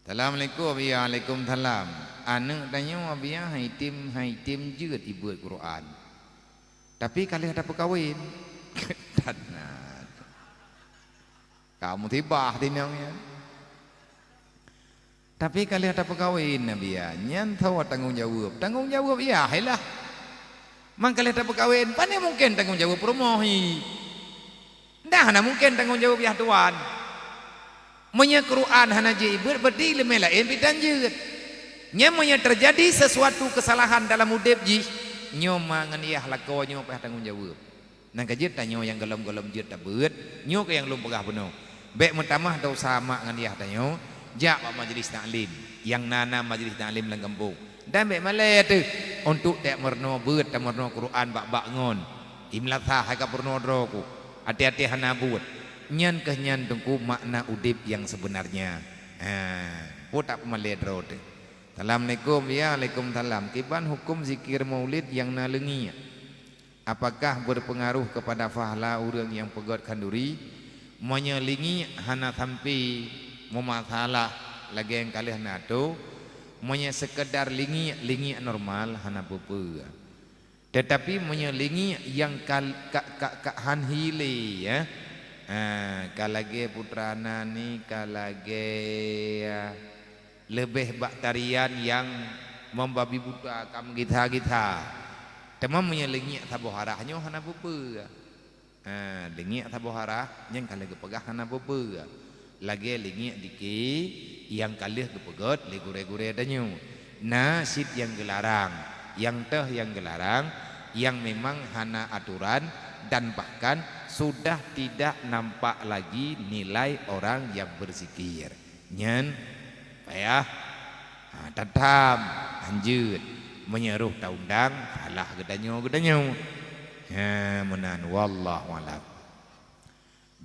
Assalamualaikum Waalaikumsalam. Anak tanya biar hai tim juga tiba Quran. Tapi kali ada perkahwin. Ketanat. Kamu tibah tinangnya. Tapi kali ada perkahwin Nabi ya, nyan tahu tanggung jawab. Tanggung jawab ya, hailah. Mang kali ada perkahwin, mana mungkin tanggung jawab promohi. Dah na mungkin tanggung jawab ya tuan. Menya Quran hana jibut berdi lemelain bidanjeut. Nya menya terjadi sesuatu kesalahan dalam udip ji, nyo manganiah lako nyo pah tanggung jawab. Nang kajit tanyo yang gelom-gelom jeut ta beut, nyo ke yang lum pegah beno. Bek mentamah tau sama nganiah tanyo, jak majlis taklim, yang nana majlis taklim lang kampung. Dan bek malai tu untuk tak merno beut, tak merno Quran bak ngon. Imlatha hai ka purno droku. Hati-hati hana buat. Nyan kenyan tungku makna udip yang sebenarnya. Tak pemalai drode. Assalamualaikum ya Waalaikumsalam. Kiban hukum zikir maulid yang nalengi? Apakah berpengaruh kepada fahala orang yang pegot kanduri? Menyelingi hana sampai memasalah lagi yang kalian nato. Menye sekedar lingi normal hana bepe. Tetapi menyelingi yang hanhile ya. Kalage putrana ni kalage lebih baktarian yang membabi buta kam kita temam menyelingi taboharahnya hana bepe. Lingi taboharah yang kalage pegah hana bepe. Lagi lingi diki yang kalih kepegot legure-gure danyo. Nasid yang gelarang, yang teh yang gelarang, yang memang hana aturan dan bahkan sudah tidak nampak lagi nilai orang yang berzikir. Nyen payah tatam lanjut menyeruh taundang salah gedanyo menan wallahu alam.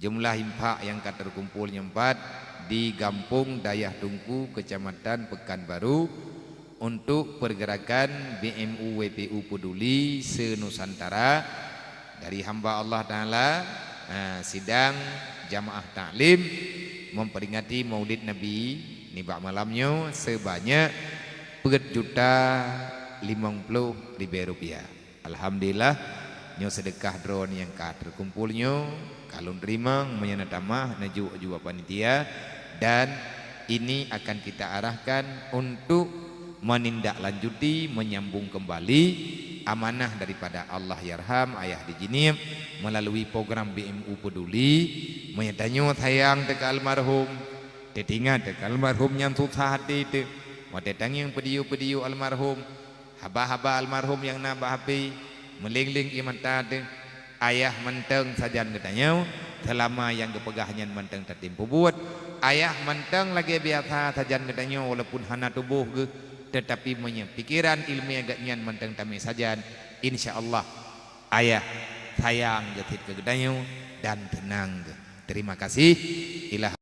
Jumlah impak yang terkumpulnya 4 di Gampung Dayah Tungku, Kecamatan Pekanbaru untuk pergerakan BMU WPU Peduli se-Nusantara dari hamba Allah Ta'ala sidang jamaah taklim memperingati Maulid Nabi nibak malamnya sebanyak Rp4.050.000. Alhamdulillah nyo sedekah drone yang terkumpulnya kalau terima menyenatamah naju juga panitia, dan ini akan kita arahkan untuk menindaklanjuti menyambung kembali amanah daripada Allah Yarham Ayah Dijinib melalui program BMU Peduli menyetanyo sayang teka almarhum tetingat teka almarhum yang susah hati itu watetang yang pediu almarhum haba-haba almarhum yang nabah api melingling iman tadi ayah menteng sajan ketanyo selama yang kepegahnya menteng tertimpu buat ayah menteng lagi biasa sajan ketanyo walaupun hana tubuh ke tetapi pikiran ilmiah agaknya menteng tami sajan insyaallah ayah sayang getit ke gedanyo dan tenang. Terima kasih. Ilah